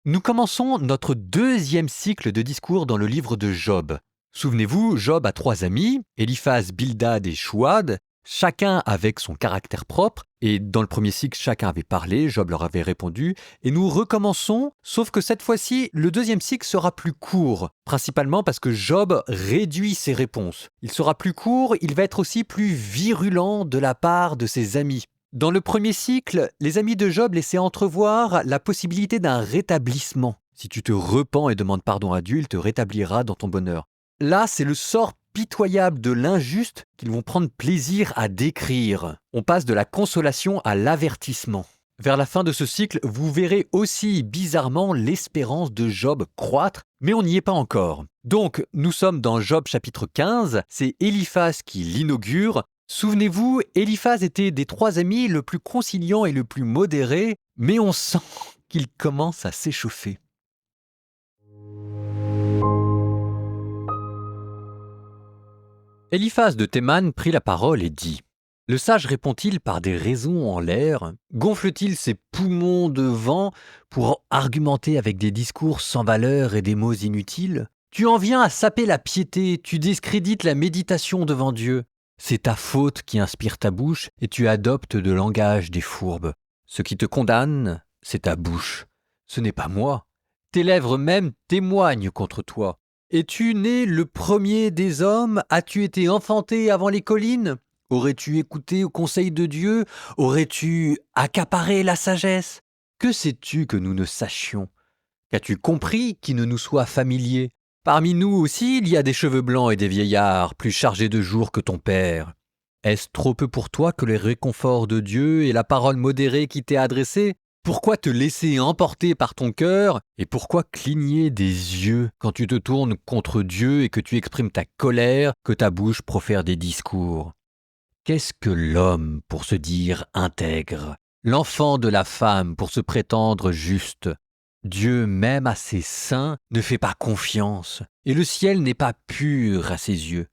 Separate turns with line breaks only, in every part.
Nous commençons notre deuxième cycle de discours dans le livre de Job. Souvenez-vous, Job a trois amis, Éliphaz, Bildad et Chouad, chacun avec son caractère propre, et dans le premier cycle, chacun avait parlé, Job leur avait répondu, et nous recommençons, sauf que cette fois-ci, le deuxième cycle sera plus court, principalement parce que Job réduit ses réponses. Il sera plus court, il va être aussi plus virulent de la part de ses amis. Dans le premier cycle, les amis de Job laissaient entrevoir la possibilité d'un rétablissement. Si tu te repens et demandes pardon à Dieu, il te rétablira dans ton bonheur. Là, c'est le sort pitoyable de l'injuste qu'ils vont prendre plaisir à décrire. On passe de la consolation à l'avertissement. Vers la fin de ce cycle, vous verrez aussi bizarrement l'espérance de Job croître, mais on n'y est pas encore. Donc, nous sommes dans Job chapitre 15, c'est Éliphaz qui l'inaugure. Souvenez-vous, Éliphaz était des trois amis le plus conciliant et le plus modéré, mais on sent qu'il commence à s'échauffer. Éliphaz de Théman prit la parole et dit : « Le sage répond-il par des raisons en l'air ? Gonfle-t-il ses poumons de vent pour argumenter avec des discours sans valeur et des mots inutiles ? Tu en viens à saper la piété, tu discrédites la méditation devant Dieu. C'est ta faute qui inspire ta bouche et tu adoptes le langage des fourbes. Ce qui te condamne, c'est ta bouche. Ce n'est pas moi. Tes lèvres même témoignent contre toi. Es-tu né le premier des hommes ? As-tu été enfanté avant les collines ? Aurais-tu écouté au conseil de Dieu ? Aurais-tu accaparé la sagesse ? Que sais-tu que nous ne sachions ? Qu'as-tu compris qui ne nous soit familier ? Parmi nous aussi, il y a des cheveux blancs et des vieillards, plus chargés de jours que ton père. Est-ce trop peu pour toi que les réconforts de Dieu et la parole modérée qui t'est adressée ? Pourquoi te laisser emporter par ton cœur et pourquoi cligner des yeux quand tu te tournes contre Dieu et que tu exprimes ta colère, que ta bouche profère des discours ? Qu'est-ce que l'homme pour se dire intègre ? L'enfant de la femme pour se prétendre juste ? Dieu même à ses saints ne fait pas confiance, et le ciel n'est pas pur à ses yeux.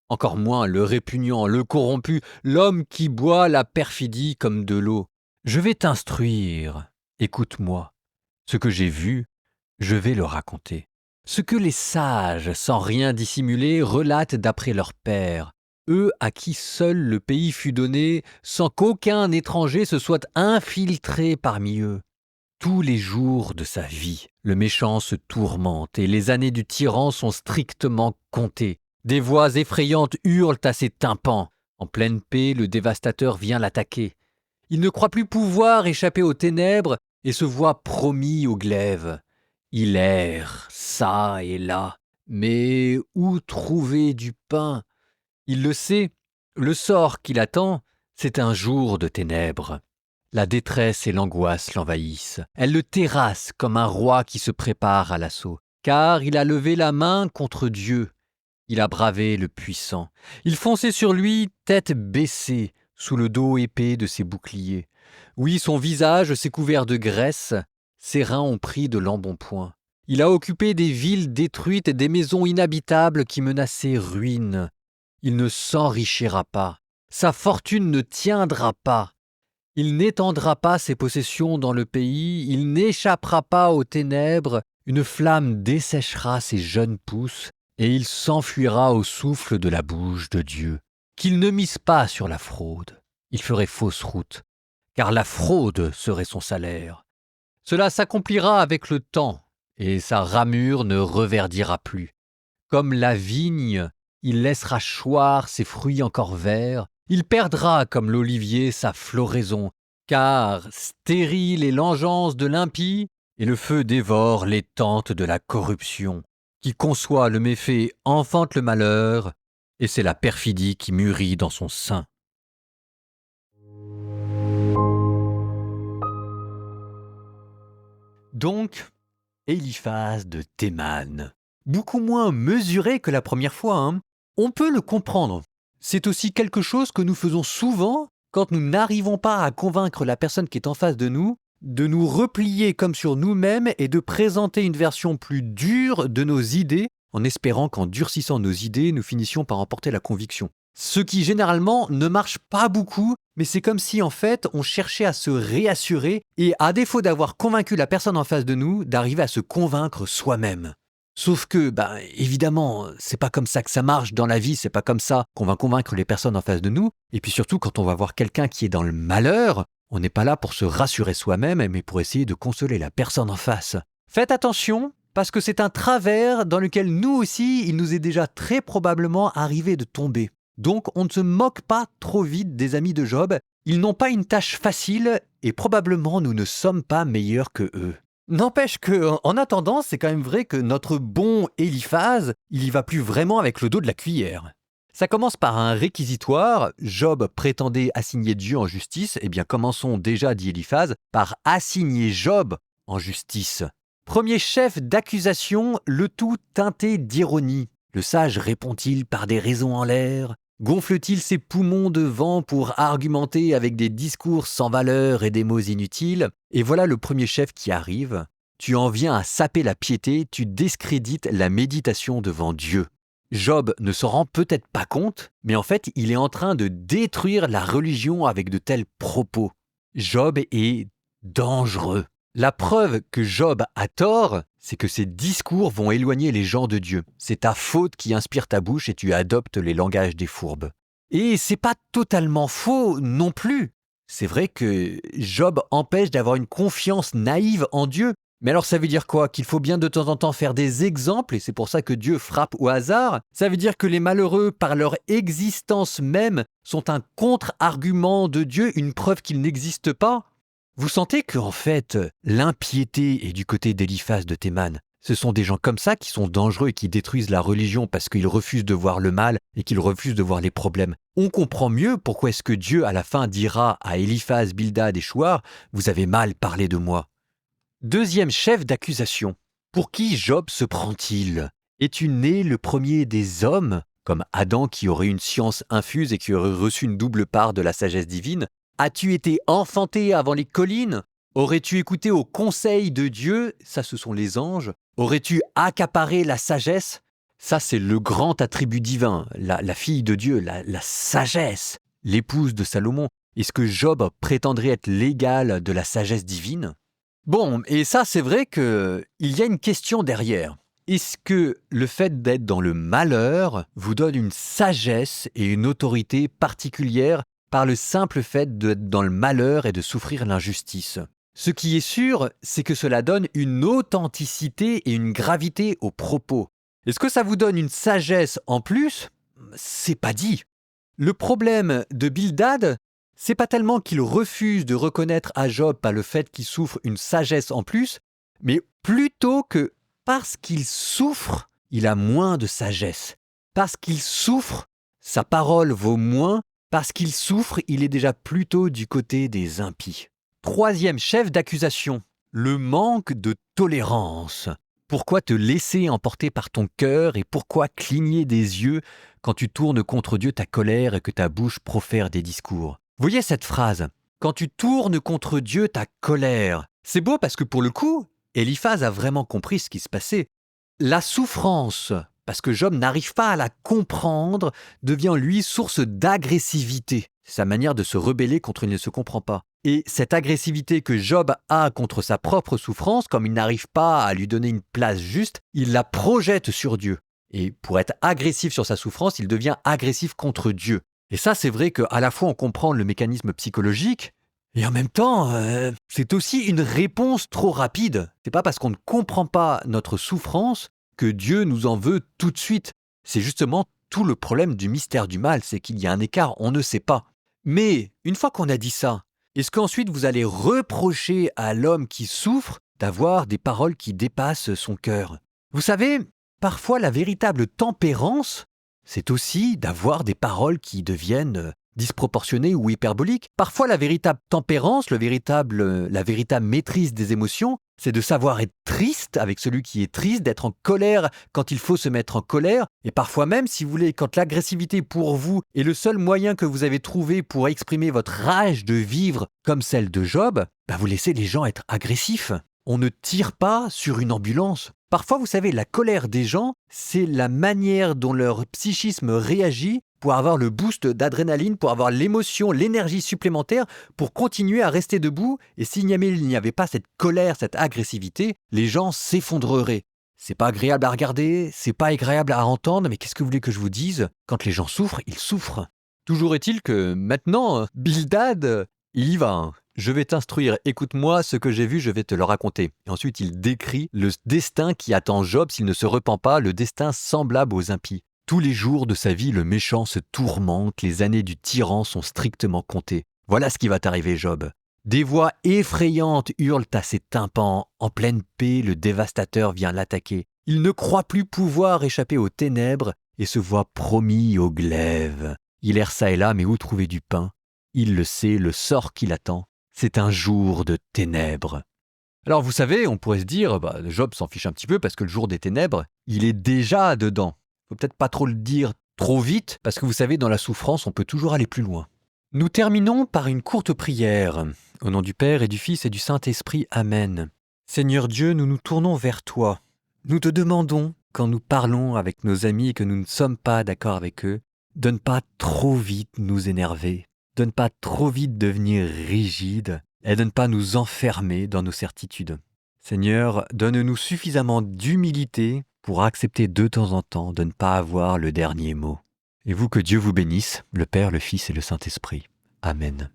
Encore moins le répugnant, le corrompu, l'homme qui boit la perfidie comme de l'eau. Je vais t'instruire, écoute-moi. Ce que j'ai vu, je vais le raconter. Ce que les sages, sans rien dissimuler, relatent d'après leur père, eux à qui seul le pays fut donné, sans qu'aucun étranger se soit infiltré parmi eux. Tous les jours de sa vie, le méchant se tourmente et les années du tyran sont strictement comptées. Des voix effrayantes hurlent à ses tympans. En pleine paix, le dévastateur vient l'attaquer. Il ne croit plus pouvoir échapper aux ténèbres et se voit promis au glaive. Il erre, çà et là. Mais où trouver du pain ? Il le sait, le sort qui l'attend, c'est un jour de ténèbres. La détresse et l'angoisse l'envahissent. Elle le terrasse comme un roi qui se prépare à l'assaut. Car il a levé la main contre Dieu. Il a bravé le puissant. Il fonçait sur lui, tête baissée, sous le dos épais de ses boucliers. Oui, son visage s'est couvert de graisse, ses reins ont pris de l'embonpoint. Il a occupé des villes détruites et des maisons inhabitables qui menaçaient ruine. Il ne s'enrichira pas. Sa fortune ne tiendra pas. Il n'étendra pas ses possessions dans le pays, il n'échappera pas aux ténèbres, une flamme desséchera ses jeunes pousses, et il s'enfuira au souffle de la bouche de Dieu. Qu'il ne mise pas sur la fraude, il ferait fausse route, car la fraude serait son salaire. Cela s'accomplira avec le temps, et sa ramure ne reverdira plus. Comme la vigne, il laissera choir ses fruits encore verts, il perdra comme l'olivier sa floraison, car stérile est l'engeance de l'impie, et le feu dévore les tentes de la corruption. Qui conçoit le méfait enfante le malheur, et c'est la perfidie qui mûrit dans son sein. Donc, Éliphaz de Théman, beaucoup moins mesuré que la première fois, hein. On peut le comprendre. C'est aussi quelque chose que nous faisons souvent quand nous n'arrivons pas à convaincre la personne qui est en face de nous replier comme sur nous-mêmes et de présenter une version plus dure de nos idées, en espérant qu'en durcissant nos idées, nous finissions par emporter la conviction. Ce qui généralement ne marche pas beaucoup, mais c'est comme si en fait on cherchait à se réassurer et à défaut d'avoir convaincu la personne en face de nous, d'arriver à se convaincre soi-même. Sauf que, évidemment, c'est pas comme ça que ça marche dans la vie, c'est pas comme ça qu'on va convaincre les personnes en face de nous. Et puis surtout, quand on va voir quelqu'un qui est dans le malheur, on n'est pas là pour se rassurer soi-même, mais pour essayer de consoler la personne en face. Faites attention, parce que c'est un travers dans lequel nous aussi, il nous est déjà très probablement arrivé de tomber. Donc on ne se moque pas trop vite des amis de Job, ils n'ont pas une tâche facile et probablement nous ne sommes pas meilleurs que eux. N'empêche que, en attendant, c'est quand même vrai que notre bon Éliphaz, il y va plus vraiment avec le dos de la cuillère. Ça commence par un réquisitoire. Job prétendait assigner Dieu en justice. Eh bien, commençons déjà, dit Éliphaz, par assigner Job en justice. Premier chef d'accusation, le tout teinté d'ironie. Le sage répond-il par des raisons en l'air ? Gonfle-t-il ses poumons de vent pour argumenter avec des discours sans valeur et des mots inutiles ? Et voilà le premier chef qui arrive. Tu en viens à saper la piété, tu discrédites la méditation devant Dieu. Job ne s'en rend peut-être pas compte, mais en fait, il est en train de détruire la religion avec de tels propos. Job est dangereux. La preuve que Job a tort, c'est que ses discours vont éloigner les gens de Dieu. C'est ta faute qui inspire ta bouche et tu adoptes les langages des fourbes. Et c'est pas totalement faux non plus. C'est vrai que Job empêche d'avoir une confiance naïve en Dieu. Mais alors ça veut dire quoi ? Qu'il faut bien de temps en temps faire des exemples, et c'est pour ça que Dieu frappe au hasard ? Ça veut dire que les malheureux, par leur existence même, sont un contre-argument de Dieu, une preuve qu'il n'existe pas ? Vous sentez qu'en fait, l'impiété est du côté d'Éliphaz de Théman. Ce sont des gens comme ça qui sont dangereux et qui détruisent la religion parce qu'ils refusent de voir le mal et qu'ils refusent de voir les problèmes. On comprend mieux pourquoi est-ce que Dieu à la fin dira à Éliphaz, Bildad et Chouar « Vous avez mal parlé de moi ». Deuxième chef d'accusation. Pour qui Job se prend-il ? Es-tu né le premier des hommes, comme Adam qui aurait une science infuse et qui aurait reçu une double part de la sagesse divine ? As-tu été enfanté avant les collines ? Aurais-tu écouté au conseil de Dieu ? Ça, ce sont les anges. Aurais-tu accaparé la sagesse ? Ça, c'est le grand attribut divin, la fille de Dieu, la sagesse, l'épouse de Salomon. Est-ce que Job prétendrait être l'égal de la sagesse divine ? Bon, et ça, c'est vrai qu'il y a une question derrière. Est-ce que le fait d'être dans le malheur vous donne une sagesse et une autorité particulière par le simple fait d'être dans le malheur et de souffrir l'injustice ? Ce qui est sûr, c'est que cela donne une authenticité et une gravité aux propos. Est-ce que ça vous donne une sagesse en plus ? C'est pas dit. Le problème de Bildad, c'est pas tellement qu'il refuse de reconnaître à Job par le fait qu'il souffre une sagesse en plus, mais plutôt que parce qu'il souffre, il a moins de sagesse. Parce qu'il souffre, sa parole vaut moins. Parce qu'il souffre, il est déjà plutôt du côté des impies. Troisième chef d'accusation, le manque de tolérance. Pourquoi te laisser emporter par ton cœur et pourquoi cligner des yeux quand tu tournes contre Dieu ta colère et que ta bouche profère des discours ? Voyez cette phrase, quand tu tournes contre Dieu ta colère. C'est beau parce que pour le coup, Éliphaz a vraiment compris ce qui se passait. La souffrance, parce que Job n'arrive pas à la comprendre, devient lui source d'agressivité. C'est sa manière de se rebeller contre il ne se comprend pas. Et cette agressivité que Job a contre sa propre souffrance, comme il n'arrive pas à lui donner une place juste, il la projette sur Dieu. Et pour être agressif sur sa souffrance, il devient agressif contre Dieu. Et ça, c'est vrai qu'à la fois on comprend le mécanisme psychologique, et en même temps, c'est aussi une réponse trop rapide. C'est pas parce qu'on ne comprend pas notre souffrance que Dieu nous en veut tout de suite. C'est justement tout le problème du mystère du mal, c'est qu'il y a un écart, on ne sait pas. Mais une fois qu'on a dit ça, est-ce qu'ensuite vous allez reprocher à l'homme qui souffre d'avoir des paroles qui dépassent son cœur ? Vous savez, parfois la véritable tempérance, c'est aussi d'avoir des paroles qui deviennent disproportionnées ou hyperboliques. Parfois la véritable tempérance, la véritable maîtrise des émotions, c'est de savoir être triste avec celui qui est triste, d'être en colère quand il faut se mettre en colère. Et parfois même, si vous voulez, quand l'agressivité pour vous est le seul moyen que vous avez trouvé pour exprimer votre rage de vivre comme celle de Job, vous laissez les gens être agressifs. On ne tire pas sur une ambulance. Parfois, vous savez, la colère des gens, c'est la manière dont leur psychisme réagit pour avoir le boost d'adrénaline, pour avoir l'émotion, l'énergie supplémentaire, pour continuer à rester debout. Et s'il n'y avait pas cette colère, cette agressivité, les gens s'effondreraient. C'est pas agréable à regarder, c'est pas agréable à entendre, mais qu'est-ce que vous voulez que je vous dise? Quand les gens souffrent, ils souffrent. Toujours est-il que maintenant, Bildad, il y va. Je vais t'instruire, écoute-moi, ce que j'ai vu, je vais te le raconter. Et ensuite, il décrit le destin qui attend Job s'il ne se repent pas, le destin semblable aux impies. Tous les jours de sa vie, le méchant se tourmente, les années du tyran sont strictement comptées. Voilà ce qui va t'arriver, Job. Des voix effrayantes hurlent à ses tympans. En pleine paix, le dévastateur vient l'attaquer. Il ne croit plus pouvoir échapper aux ténèbres et se voit promis au glaive. Il erre çà et là, mais où trouver du pain? Il le sait, le sort qui l'attend, c'est un jour de ténèbres. Alors vous savez, on pourrait se dire, Job s'en fiche un petit peu parce que le jour des ténèbres, il est déjà dedans. Faut peut-être pas trop le dire trop vite, parce que vous savez, dans la souffrance, on peut toujours aller plus loin. Nous terminons par une courte prière. Au nom du Père et du Fils et du Saint-Esprit, Amen. Seigneur Dieu, nous nous tournons vers toi. Nous te demandons, quand nous parlons avec nos amis et que nous ne sommes pas d'accord avec eux, de ne pas trop vite nous énerver, de ne pas trop vite devenir rigide et de ne pas nous enfermer dans nos certitudes. Seigneur, donne-nous suffisamment d'humilité pour accepter de temps en temps de ne pas avoir le dernier mot. Et vous, que Dieu vous bénisse, le Père, le Fils et le Saint-Esprit. Amen.